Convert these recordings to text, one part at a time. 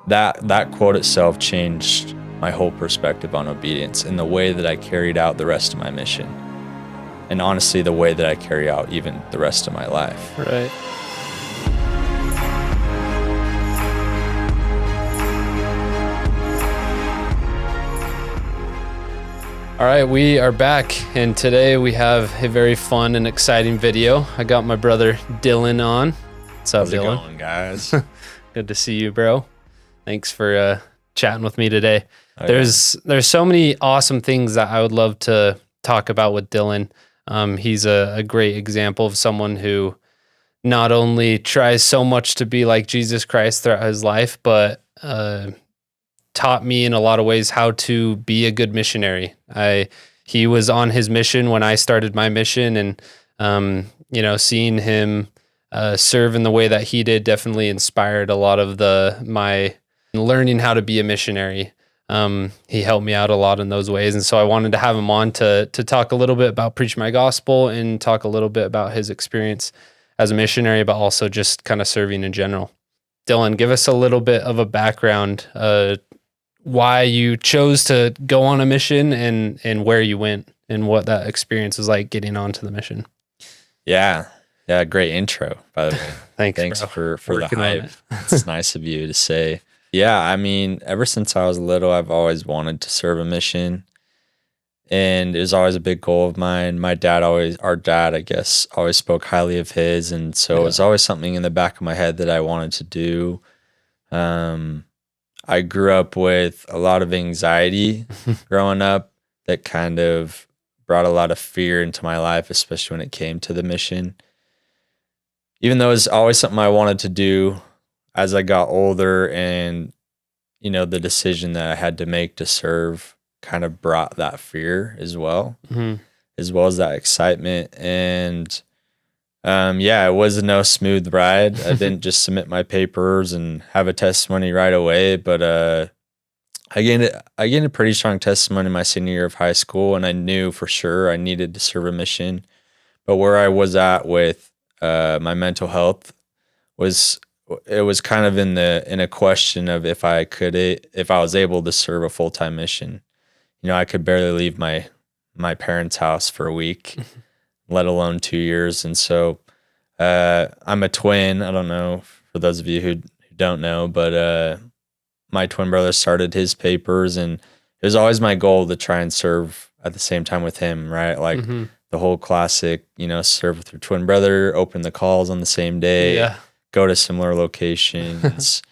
that quote itself changed my whole perspective on obedience and the way that I carried out the rest of my mission. And honestly, the way that I carry out even the rest of my life. Right. All right, we are back, and today we have a very fun and exciting video. I got my brother Dylan on. What's up, How's it Dylan? going, guys? Good to see you, bro. Thanks for chatting with me today. Oh, There's so many awesome things that I would love to talk about with Dylan. He's a great example of someone who not only tries so much to be like Jesus Christ throughout his life, but taught me in a lot of ways how to be a good missionary. He was on his mission when I started my mission, and seeing him serve in the way that he did definitely inspired a lot of my learning how to be a missionary. He helped me out a lot in those ways, and so I wanted to have him on to talk a little bit about preaching my gospel and talk a little bit about his experience as a missionary, but also just kind of serving in general. Dylan, give us a little bit of a background, why you chose to go on a mission and where you went and what that experience was like getting onto the mission. Yeah, great intro, by the way. Thanks bro. for the hype. It's nice of you to say. Yeah, I mean, ever since I was little, I've always wanted to serve a mission, and it was always a big goal of mine. Our dad, I guess, always spoke highly of his, and so it was always something in the back of my head that I wanted to do. I grew up with a lot of anxiety growing up that kind of brought a lot of fear into my life, especially when it came to the mission. Even though it was always something I wanted to do, as I got older and, the decision that I had to make to serve kind of brought that fear as well, as well as that excitement. And it was no smooth ride. I didn't just submit my papers and have a testimony right away, but I gained a pretty strong testimony my senior year of high school, and I knew for sure I needed to serve a mission. But where I was at with my mental health was kind of in a question of if I was able to serve a full-time mission. I could barely leave my parents' house for a week, let alone 2 years. And so I'm a twin. I don't know, for those of you who don't know, but my twin brother started his papers, and it was always my goal to try and serve at the same time with him, right? Like the whole classic, serve with your twin brother, open the calls on the same day, go to similar locations,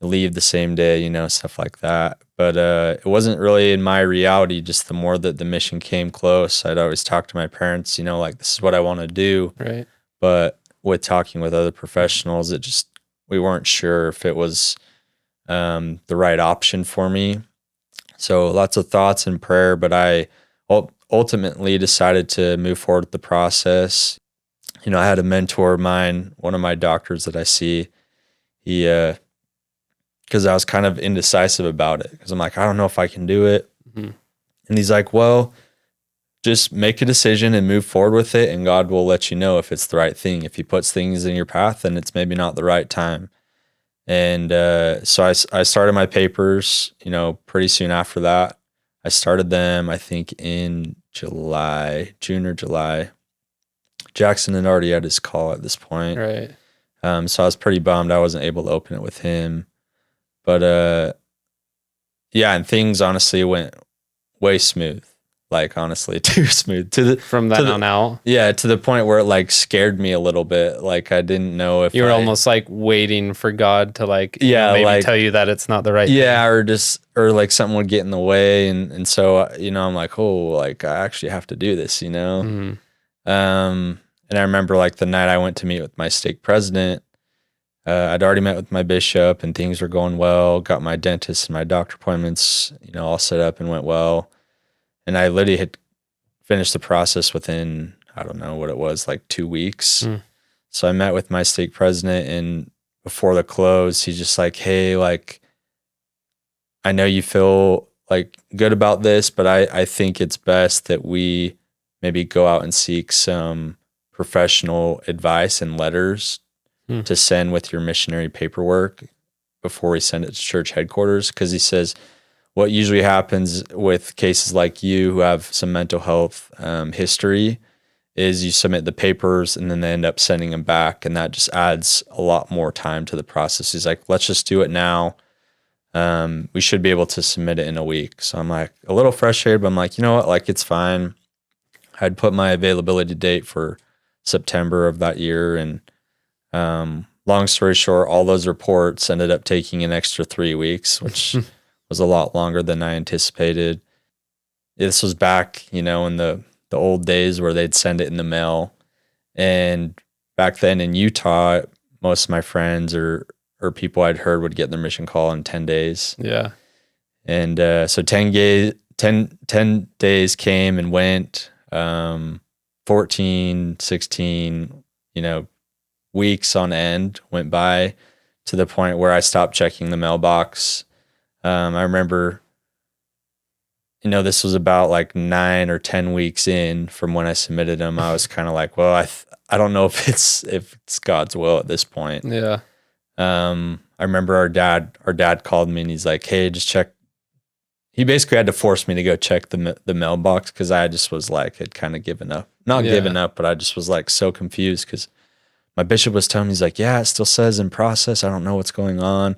leave the same day, stuff like that. But it wasn't really in my reality. Just the more that the mission came close, I'd always talk to my parents, like, this is what I want to do. Right. But with talking with other professionals, we weren't sure if it was the right option for me. So lots of thoughts and prayer, but I ultimately decided to move forward with the process. I had a mentor of mine, one of my doctors that I see, because I was kind of indecisive about it, because I'm like, I don't know if I can do it. And he's like, well, just make a decision and move forward with it, and God will let you know if it's the right thing. If he puts things in your path, then it's maybe not the right time. And so I started my papers, pretty soon after that. I started them, I think, in June or July. Jackson had already had his call at this point. Right. So I was pretty bummed I wasn't able to open it with him. But and things honestly went way smooth. Like, honestly, too smooth. From that on out? Yeah, to the point where it, like, scared me a little bit. Like, I didn't know if you were almost, like, waiting for God to, like, maybe tell you that it's not the right thing. Yeah, or like something would get in the way. And so, I'm like, oh, like, I actually have to do this, And I remember, like, the night I went to meet with my stake president, I'd already met with my bishop, and things were going well. Got my dentist and my doctor appointments, all set up and went well. And I literally had finished the process within, I don't know what it was, like 2 weeks. So I met with my stake president, and before the close, he's just like, hey, like, I know you feel like good about this, but I think it's best that we maybe go out and seek some professional advice and letters to send with your missionary paperwork. before we send it to church headquarters, because he says what usually happens with cases like you who have some mental health history is you submit the papers and then they end up sending them back, and that just adds a lot more time to the process. He's like, let's just do it now. We should be able to submit it in a week. So I'm like a little frustrated, but I'm like, you know what? Like, it's fine. I'd put my availability date for September of that year. And long story short, all those reports ended up taking an extra 3 weeks, which was a lot longer than I anticipated. This was back, in the old days where they'd send it in the mail. And back then in Utah, most of my friends or people I'd heard would get their mission call in 10 days. Yeah. And so 10 days came and went, 14, 16, weeks on end went by to the point where I stopped checking the mailbox. I remember, this was about like 9 or 10 weeks in from when I submitted them. I was kind of like, well, I don't know if it's God's will at this point. Yeah. I remember our dad called me and he's like, hey, just check. He basically had to force me to go check the mailbox, because I just was like, had kind of given up. Not given up, but I just was like so confused, because my bishop was telling me, he's like, yeah, it still says in process. I don't know what's going on.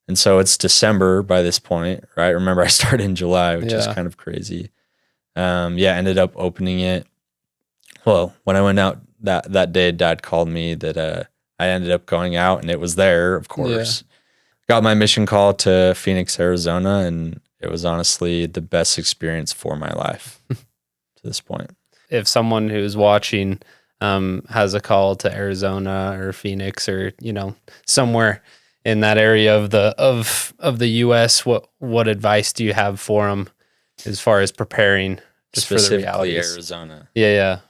And so it's December by this point, right? Remember, I started in July, which is kind of crazy. Ended up opening it. Well, when I went out that day, Dad called me that I ended up going out, and it was there, of course. Yeah. Got my mission call to Phoenix, Arizona, and it was honestly the best experience for my life to this point. If someone who's watching has a call to Arizona or Phoenix or somewhere in that area of the U.S., what advice do you have for them as far as preparing just for the realities? Arizona. Yeah.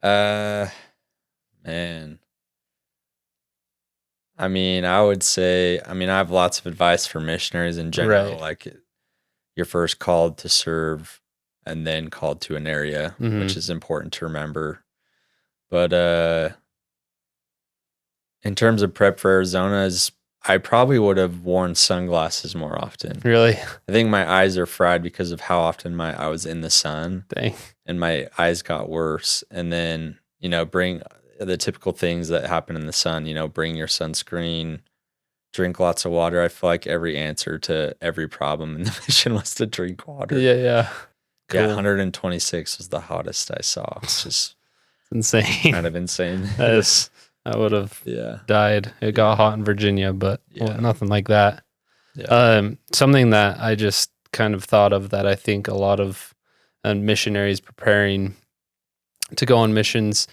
Man. I mean, I would say, I have lots of advice for missionaries in general. Right. Like, you're first called to serve and then called to an area, which is important to remember. But in terms of prep for Arizona, I probably would have worn sunglasses more often. Really? I think my eyes are fried because of how often I was in the sun. Dang. And my eyes got worse. And then, bring the typical things that happen in the sun, bring your sunscreen, drink lots of water. I feel like every answer to every problem in the mission was to drink water. Yeah. Cool. Yeah, 126 was the hottest I saw. It's just insane. Kind of insane. I would have died. It got hot in Virginia, but nothing like that. Yeah. Something that I just kind of thought of that I think a lot of missionaries preparing to go on missions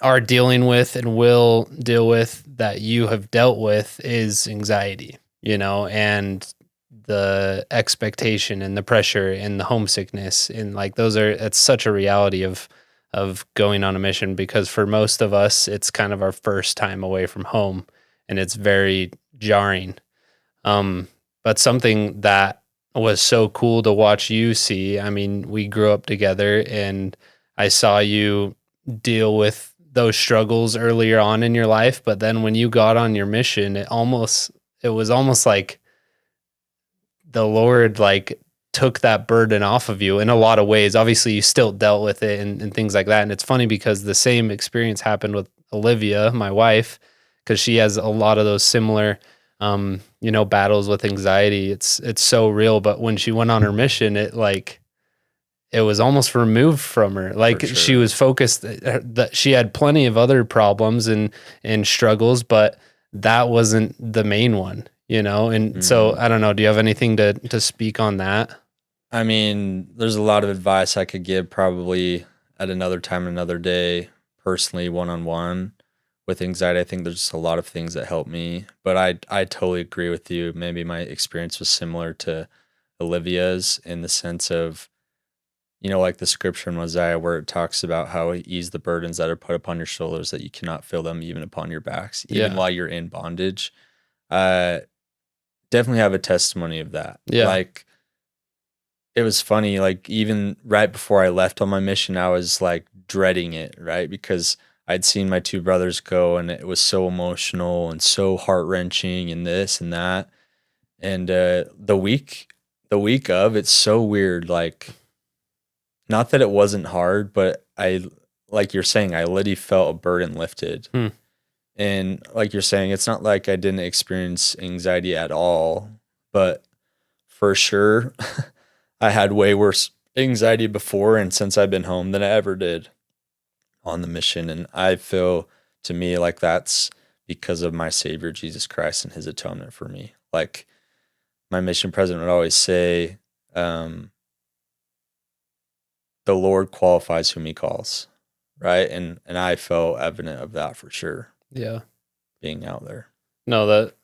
are dealing with and will deal with, that you have dealt with, is anxiety, and the expectation and the pressure and the homesickness, and like it's such a reality of going on a mission, because for most of us it's kind of our first time away from home and it's very jarring. But something that was so cool to watch you see, we grew up together and I saw you deal with those struggles earlier on in your life, but then when you got on your mission, it was almost like the Lord took that burden off of you in a lot of ways. Obviously you still dealt with it and things like that. And it's funny because the same experience happened with Olivia, my wife, because she has a lot of those similar battles with anxiety. It's so real. But when she went on her mission, it was almost removed from her. Sure. She was focused, that she had plenty of other problems and struggles, but that wasn't the main one, And so I don't know, do you have anything to speak on that? There's a lot of advice I could give probably at another time, another day, personally, one-on-one with anxiety. I think there's just a lot of things that help me, but I totally agree with you. Maybe my experience was similar to Olivia's in the sense of, like the scripture in Mosiah where it talks about how he eased the burdens that are put upon your shoulders, that you cannot feel them even upon your backs, even while you're in bondage. Definitely have a testimony of that. Yeah. It was funny, even right before I left on my mission, I was dreading it, right? Because I'd seen my two brothers go, and it was so emotional and so heart-wrenching and this and that. And the week of, it's so weird. Like, not that it wasn't hard, but like you're saying, I literally felt a burden lifted. Hmm. And like you're saying, it's not like I didn't experience anxiety at all, but for sure, I had way worse anxiety before and since I've been home than I ever did on the mission. And I feel, to me, like that's because of my Savior Jesus Christ and his atonement for me. Like, my mission president would always say, the Lord qualifies whom he calls, right? And I felt evident of that for sure, Yeah. being out there. No, that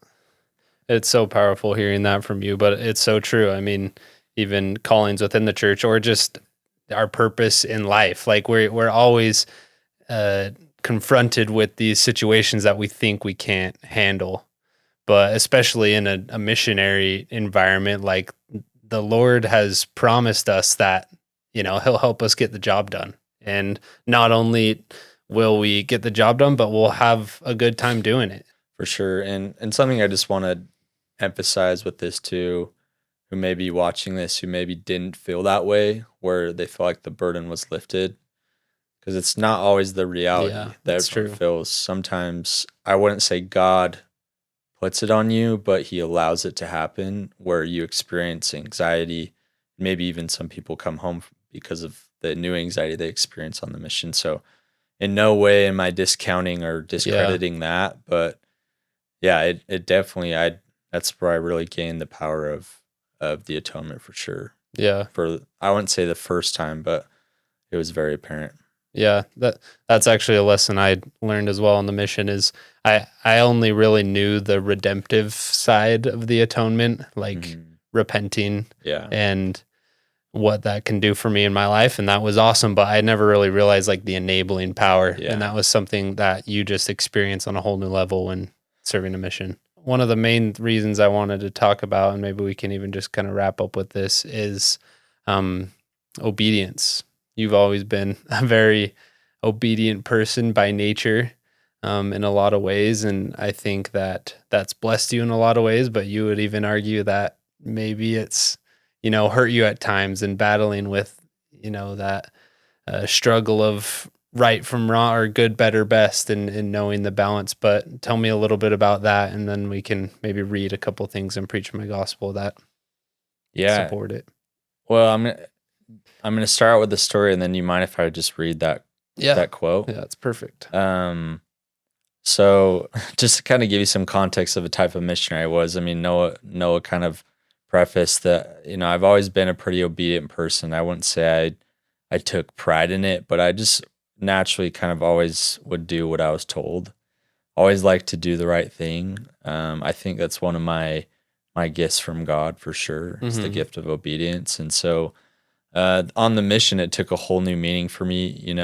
it's so powerful hearing that from you, but it's so true. I mean, even callings within the church or just our purpose in life. Like we're always confronted with these situations that we think we can't handle. But especially in a missionary environment, like the Lord has promised us that, he'll help us get the job done. And not only will we get the job done, but we'll have a good time doing it. For sure. And something I just want to emphasize with this too, who may be watching this, who maybe didn't feel that way, where they feel like the burden was lifted, because it's not always the reality that that's everyone true. feels. Sometimes I wouldn't say God puts it on you, but he allows it to happen where you experience anxiety. Maybe even some people come home because of the new anxiety they experience on the mission. So in no way am I discounting or discrediting that, but yeah, it definitely, that's where I really gained the power of the atonement for sure. Yeah. I wouldn't say the first time, but it was very apparent. Yeah, that's actually a lesson I learned as well on the mission is I only really knew the redemptive side of the atonement, like repenting and what that can do for me in my life. And that was awesome, but I never really realized like the enabling power. Yeah. And that was something that you just experience on a whole new level when serving a mission. One of the main reasons I wanted to talk about, and maybe we can even just kind of wrap up with this, is obedience. You've always been a very obedient person by nature in a lot of ways. And I think that that's blessed you in a lot of ways, but you would even argue that maybe it's, hurt you at times and battling with, that struggle of right from wrong or good, better, best and knowing the balance. But tell me a little bit about that. And then we can maybe read a couple things and preach my gospel that support it. Well, I'm going to start out with the story, and then you mind if I just read that quote? Yeah, that's perfect. So just to kind of give you some context of the type of missionary I was, I mean, Noah kind of prefaced that, I've always been a pretty obedient person. I wouldn't say I took pride in it, but I just naturally kind of always would do what I was told. Always like to do the right thing. I think that's one of my gifts from God for sure. It's the gift of obedience. And so on the mission, it took a whole new meaning for me,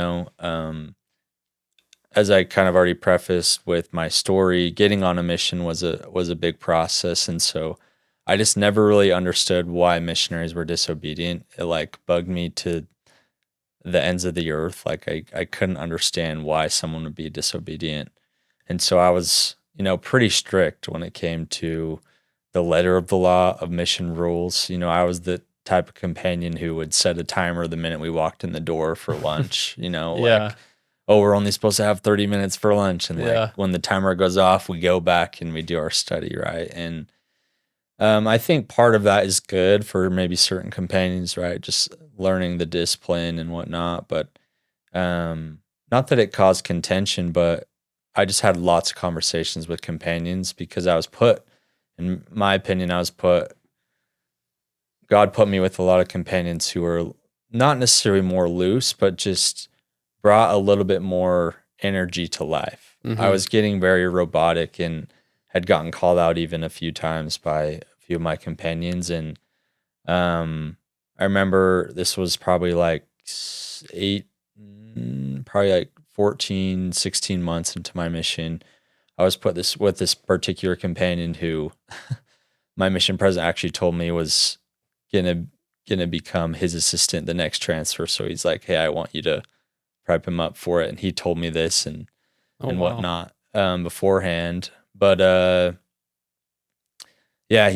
as I kind of already prefaced with my story, getting on a mission was a big process. And so I just never really understood why missionaries were disobedient. It like bugged me to the ends of the earth. Like I couldn't understand why someone would be disobedient. And so I was, pretty strict when it came to the letter of the law of mission rules. I was the type of companion who would set a timer the minute we walked in the door for lunch, like, oh, we're only supposed to have 30 minutes for lunch. And like when the timer goes off, we go back and we do our study, right? And I think part of that is good for maybe certain companions, right? Just learning the discipline and whatnot. But not that it caused contention, but I just had lots of conversations with companions because in my opinion, God put me with a lot of companions who were not necessarily more loose, but just brought a little bit more energy to life. I was getting very robotic and had gotten called out even a few times by a few of my companions. And I remember this was probably like 14, 16 months into my mission. I was put with this particular companion who my mission president actually told me was gonna become his assistant the next transfer. So he's like, hey, I want you to prep him up for it. And he told me this, and Oh, and wow. whatnot beforehand. But yeah,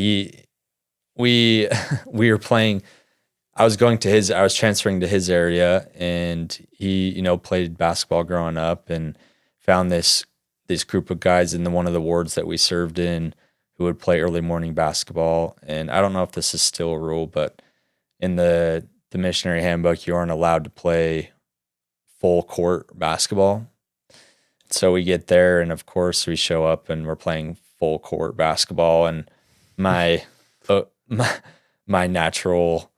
we we were playing. I was transferring to his area, and he, played basketball growing up, and found this group of guys in one of the wards that we served in who would play early morning basketball. And I don't know if this is still a rule, but in the missionary handbook, you aren't allowed to play full court basketball. So we get there, and of course we show up and we're playing full court basketball, and my my natural,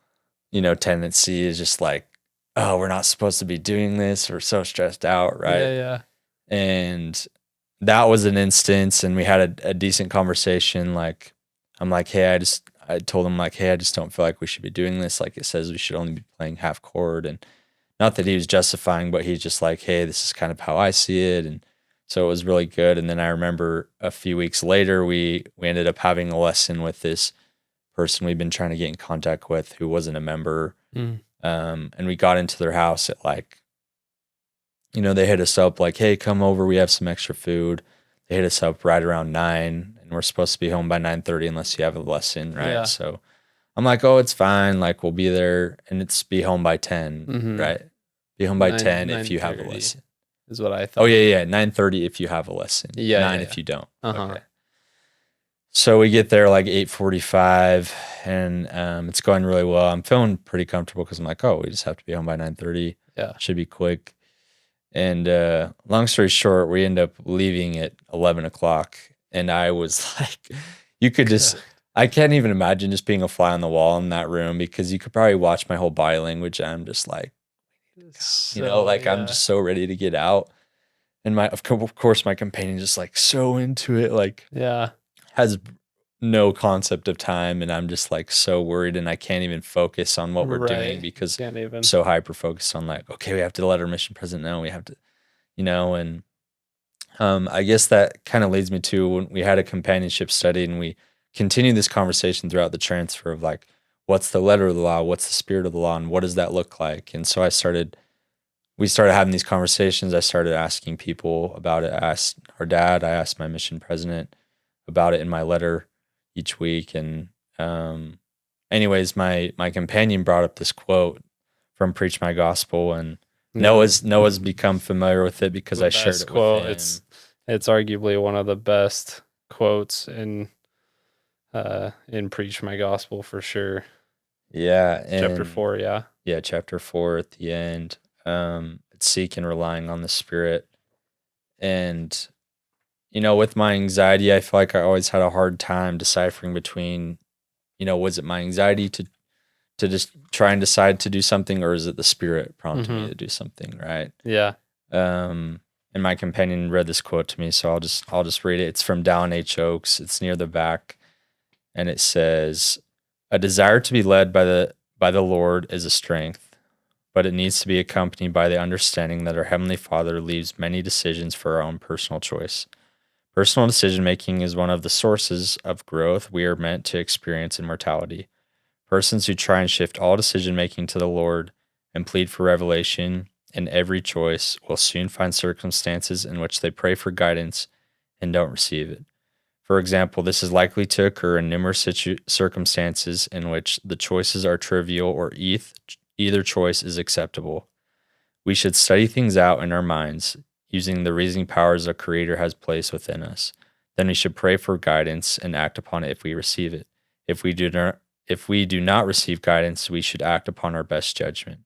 tendency is just like, oh, we're not supposed to be doing this. We're so stressed out, right? Yeah. And that was an instance, and we had a decent conversation. Like, I'm like, hey, I told him, like, hey, I just don't feel like we should be doing this. Like, it says we should only be playing half court. And not that he was justifying, but he's just like, hey, this is kind of how I see it. And so it was really good. And then I remember a few weeks later, we ended up having a lesson with this person we've been trying to get in contact with who wasn't a member. And we got into their house at like, they hit us up like, hey, come over. We have some extra food. They hit us up right around 9, and we're supposed to be home by 9:30 unless you have a lesson, right? Yeah. So I'm like, oh, it's fine. Like, we'll be there, and it's be home by 10, right? Be home by 10 if you have a lesson. Is what I thought. Oh, yeah. 9:30 if you have a lesson. Yeah. 9 if you don't. Okay. So we get there like 8:45, and it's going really well. I'm feeling pretty comfortable because I'm like, oh, we just have to be home by 9:30. Yeah. Should be quick. And long story short, we end up leaving at 11 o'clock. And I was like, you could just, I can't even imagine just being a fly on the wall in that room, because you could probably watch my whole body language. And I'm just like, I'm just so ready to get out. And of course, my companion just like so into it, like, has no concept of time. And I'm just like so worried, and I can't even focus on what we're doing because I'm so hyper focused on like, okay, we have to let our mission president know. We have to, and I guess that kind of leads me to when we had a companionship study, and we continued this conversation throughout the transfer of like, what's the letter of the law? What's the spirit of the law? And what does that look like? And so we started having these conversations. I started asking people about it. I asked our dad, I asked my mission president about it in my letter each week. And anyways, my companion brought up this quote from Preach My Gospel, and Noah's become familiar with it because I shared it with him. It's arguably one of the best quotes in Preach My Gospel for sure. Yeah. Chapter 4, yeah. Yeah, chapter 4 at the end. It's seek and relying on the Spirit. And with my anxiety, I feel like I always had a hard time deciphering between, was it my anxiety to just try and decide to do something, or is it the Spirit prompting me to do something, right? Yeah. And my companion read this quote to me, so I'll just read it. It's from Dallin H. Oaks. It's near the back, and it says, "A desire to be led by the Lord is a strength, but it needs to be accompanied by the understanding that our Heavenly Father leaves many decisions for our own personal choice. Personal decision-making is one of the sources of growth we are meant to experience in mortality. Persons who try and shift all decision-making to the Lord and plead for revelation in every choice will soon find circumstances in which they pray for guidance and don't receive it. For example, this is likely to occur in numerous circumstances in which the choices are trivial or either choice is acceptable. We should study things out in our minds, using the reasoning powers our Creator has placed within us. Then we should pray for guidance and act upon it if we receive it. If we do not receive guidance, we should act upon our best judgment.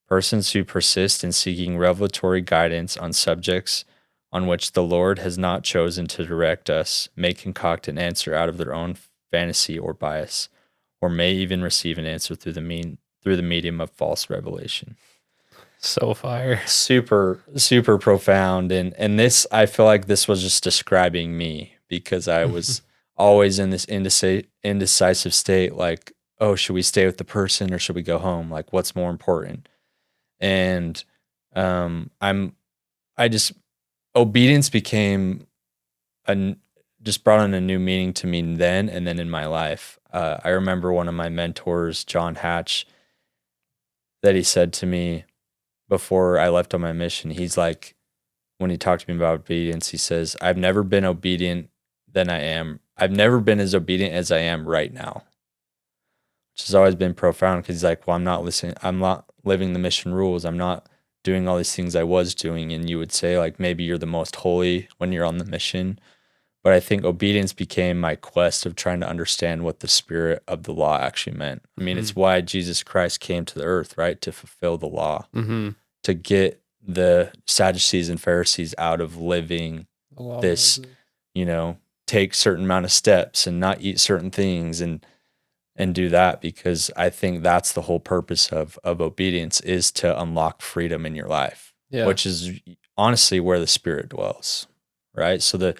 Persons who persist in seeking revelatory guidance on subjects on which the Lord has not chosen to direct us may concoct an answer out of their own fantasy or bias, or may even receive an answer through the medium of false revelation." So fire. Super, super profound. And this, I feel like this was just describing me, because I was always in this indecisive state, like, oh, should we stay with the person or should we go home? Like, what's more important? And obedience became just brought on a new meaning to me then and then in my life. I remember one of my mentors, John Hatch, that he said to me before I left on my mission, he's like, when he talked to me about obedience, he says, I've never been obedient than I am. I've never been as obedient as I am right now, which has always been profound because he's like, well, I'm not listening. I'm not living the mission rules. I'm not doing all these things I was doing. And you would say, like, maybe you're the most holy when you're on the mission. But I think obedience became my quest of trying to understand what the spirit of the law actually meant. I mean, it's why Jesus Christ came to the earth, right? To fulfill the law, to get the Sadducees and Pharisees out of living this, take certain amount of steps and not eat certain things and do that, because I think that's the whole purpose of obedience, is to unlock freedom in your life, which is honestly where the Spirit dwells, right? So the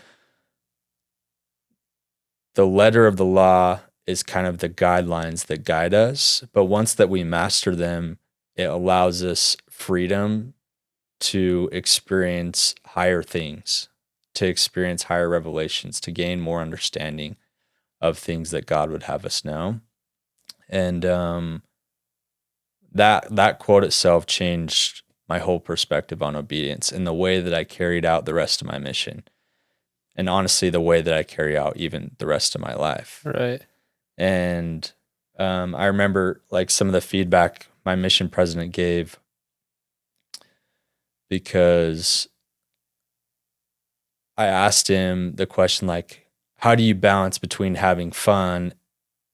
letter of the law is kind of the guidelines that guide us, but once that we master them, it allows us freedom to experience higher things, to experience higher revelations, to gain more understanding of things that God would have us know. And that quote itself changed my whole perspective on obedience and the way that I carried out the rest of my mission. And honestly, the way that I carry out even the rest of my life. Right. And I remember like some of the feedback my mission president gave, because I asked him the question, like, how do you balance between having fun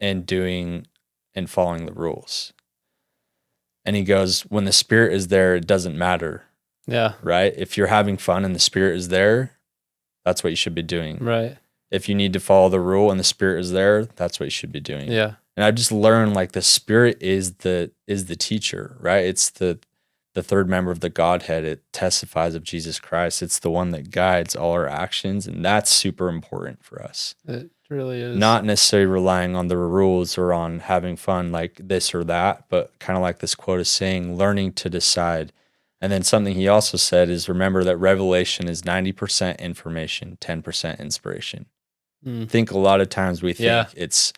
and doing and following the rules? And he goes, when the Spirit is there, it doesn't matter. Yeah. Right? If you're having fun and the Spirit is there, that's what you should be doing. Right. If you need to follow the rule and the Spirit is there, that's what you should be doing. Yeah. And I've just learned, like, the Spirit is the teacher, right? It's the third member of the Godhead. It testifies of Jesus Christ. It's the one that guides all our actions, and that's super important for us. It really is. Not necessarily relying on the rules or on having fun like this or that, but kind of like this quote is saying, learning to decide. And then something he also said is, remember that revelation is 90% information, 10% inspiration. I think a lot of times we think it's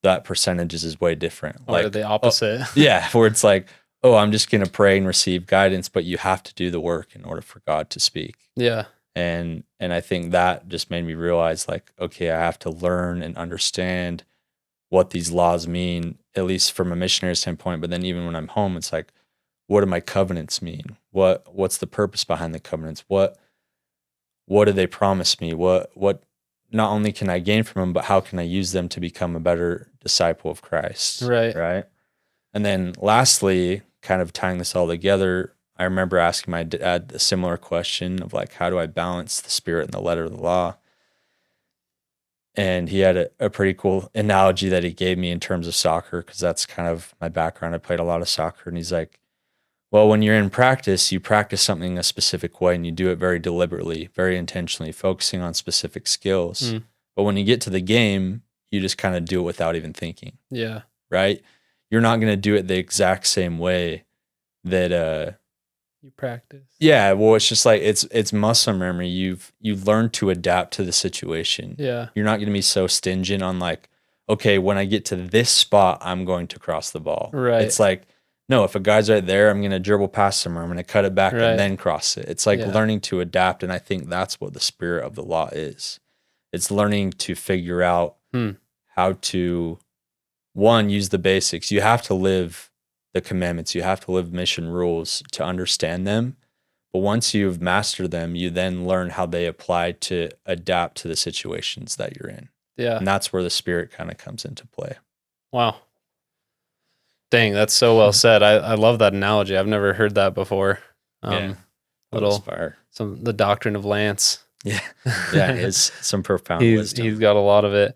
that percentages is way different. Or like the opposite. Where it's like, oh, I'm just going to pray and receive guidance, but you have to do the work in order for God to speak. Yeah. And I think that just made me realize, like, okay, I have to learn and understand what these laws mean, at least from a missionary standpoint. But then even when I'm home, it's like, what do my covenants mean? What's the purpose behind the covenants? What do they promise me? What not only can I gain from them, but how can I use them to become a better disciple of Christ? Right. And then lastly, kind of tying this all together, I remember asking my dad a similar question of, like, how do I balance the Spirit and the letter of the law? And he had a pretty cool analogy that he gave me in terms of soccer, because that's kind of my background. I played a lot of soccer. And he's like, well, when you're in practice, you practice something a specific way and you do it very deliberately, very intentionally, focusing on specific skills. But when you get to the game, you just kind of do it without even thinking. Yeah. Right? You're not going to do it the exact same way that you practice. Yeah, well, it's just like it's muscle memory. You've learned to adapt to the situation. Yeah. You're not going to be so stingent on, like, okay, when I get to this spot, I'm going to cross the ball. Right. It's like, no, if a guy's right there, I'm going to dribble past him, or I'm going to cut it back and then cross it. It's like learning to adapt, and I think that's what the Spirit of the law is. It's learning to figure out how to, one, use the basics. You have to live the commandments. You have to live mission rules to understand them. But once you've mastered them, you then learn how they apply to adapt to the situations that you're in. Yeah. And that's where the Spirit kind of comes into play. Wow. Dang, that's so well said. I love that analogy. I've never heard that before. The doctrine of Lance. Yeah. Yeah, it's some profound wisdom. He's got a lot of it.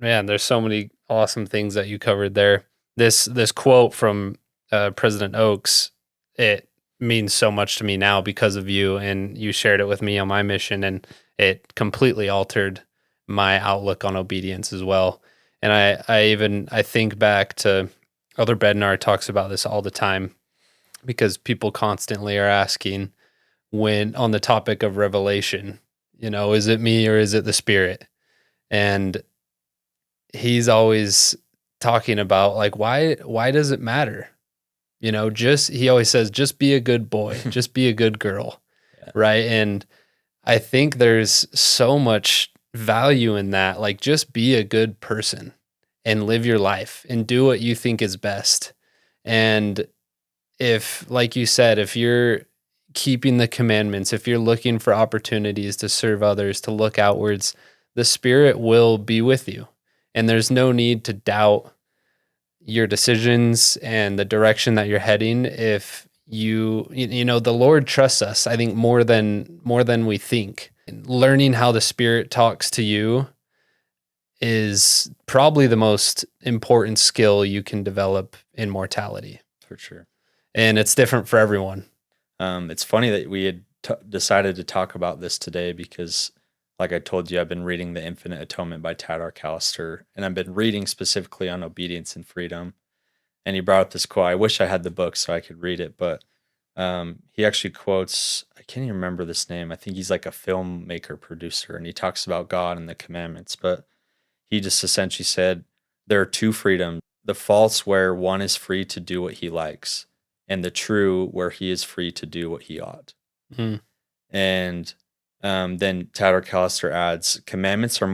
There's so many awesome things that you covered there. This quote from President Oaks, it means so much to me now because of you, and you shared it with me on my mission, and it completely altered my outlook on obedience as well. And I think back to Elder Bednar talks about this all the time, because people constantly are asking, when on the topic of revelation, is it me or is it the Spirit? And he's always talking about, like, why does it matter? He always says, just be a good boy, just be a good girl. right? And I think there's so much value in that. Like, just be a good person and live your life and do what you think is best. And if, like you said, if you're keeping the commandments, if you're looking for opportunities to serve others, to look outwards, the Spirit will be with you. And there's no need to doubt your decisions and the direction that you're heading. If you know, the Lord trusts us, I think, more than we think. Learning how the Spirit talks to you is probably the most important skill you can develop in mortality. For sure. And it's different for everyone. It's funny that we had decided to talk about this today because, like I told you, I've been reading The Infinite Atonement by Tad Arcalister, and I've been reading specifically on obedience and freedom. And he brought up this quote. I wish I had the book so I could read it, but he actually quotes, I can't even remember this name. I think he's like a filmmaker, producer, and he talks about God and the commandments. But he just essentially said, there are two freedoms: the false, where one is free to do what he likes, and the true, where he is free to do what he ought. Mm. And then Tad Arcalister adds, commandments are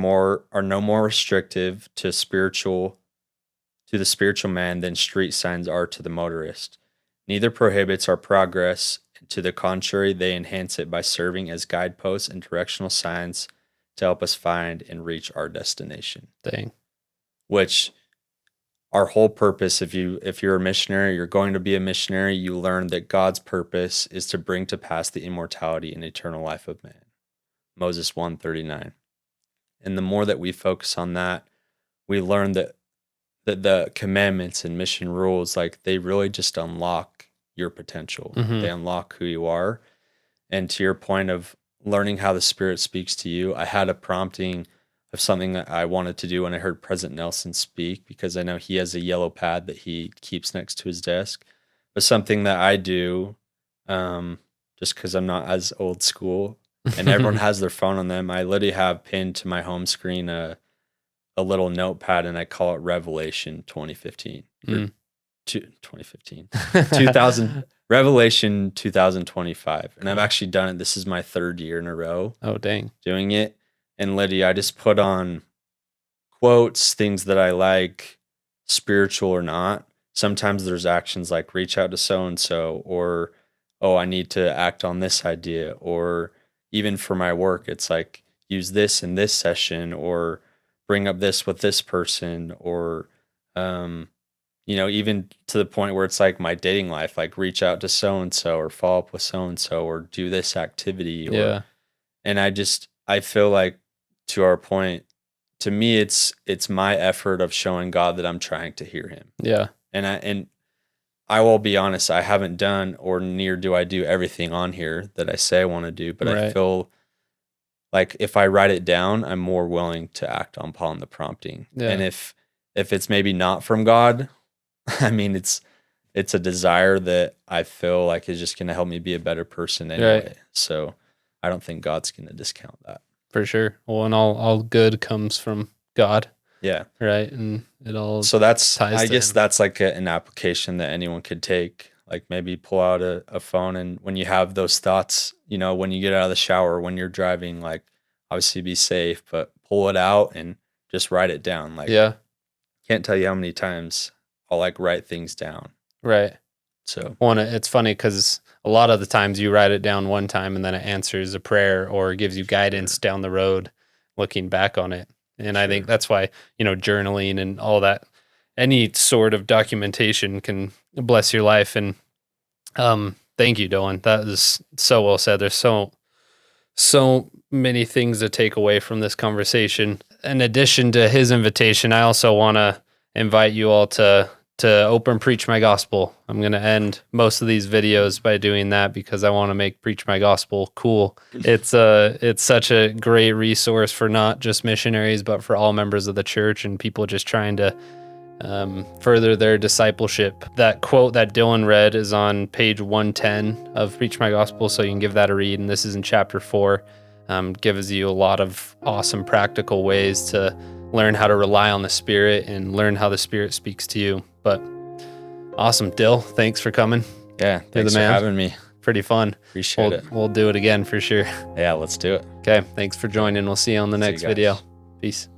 no more restrictive to the spiritual man than street signs are to the motorist. Neither prohibits our progress. To the contrary, they enhance it by serving as guideposts and directional signs to help us find and reach our destination. Dang. Which, our whole purpose, if you're a missionary, you're going to be a missionary, you learn that God's purpose is to bring to pass the immortality and eternal life of man. Moses 1:39. And the more that we focus on that, we learn that the commandments and mission rules, like, they really just unlock your potential. Mm-hmm. They unlock who you are. And to your point of learning how the Spirit speaks to you, I had a prompting of something that I wanted to do when I heard President Nelson speak, because I know he has a yellow pad that he keeps next to his desk. But something that I do, just because I'm not as old school, and everyone has their phone on them, I literally have pinned to my home screen a little notepad, and I call it Revelation 2015. 2015. 2000 Revelation 2025. And I've actually done it. This is my third year in a row. Oh, dang. Doing it. And Lydia, I just put on quotes, things that I like, spiritual or not. Sometimes there's actions like reach out to so-and-so, or, oh, I need to act on this idea. Or even for my work, it's like, use this in this session, or bring up this with this person, or, even to the point where it's like my dating life, like reach out to so-and-so, or follow up with so-and-so, or do this activity. Yeah. And I feel like, to our point, to me, it's my effort of showing God that I'm trying to hear him. Yeah. And I will be honest, I haven't done, or near do I do everything on here that I say I want to do, but right. I feel like if I write it down, I'm more willing to act upon the prompting. Yeah. And if it's maybe not from God, I mean, it's a desire that I feel like is just going to help me be a better person anyway. Right. So I don't think God's going to discount that. For sure. Well, and all good comes from God. Yeah. Right. And it all. So I guess that's like an application that anyone could take. Like, maybe pull out a phone, and when you have those thoughts, when you get out of the shower, when you're driving, like, obviously be safe, but pull it out and just write it down. Like, yeah. Can't tell you how many times I'll like write things down. Right. So, it's funny because a lot of the times you write it down one time and then it answers a prayer or gives you guidance down the road looking back on it. And I think that's why, journaling and all that, any sort of documentation can bless your life. And thank you, Dylan. That is so well said. There's so many things to take away from this conversation. In addition to his invitation, I also want to invite you all to open Preach My Gospel. I'm going to end most of these videos by doing that because I want to make Preach My Gospel cool. It's such a great resource for not just missionaries, but for all members of the church and people just trying to further their discipleship. That quote that Dylan read is on page 110 of Preach My Gospel, so you can give that a read. And this is in chapter 4. Gives you a lot of awesome practical ways to learn how to rely on the Spirit and learn how the Spirit speaks to you. But awesome, Dill. Thanks for coming. Yeah, thanks for having me. pretty fun. Appreciate it. We'll do it again for sure. Yeah, let's do it. Okay. Thanks for joining. We'll see you on the See you next guys. video. Peace.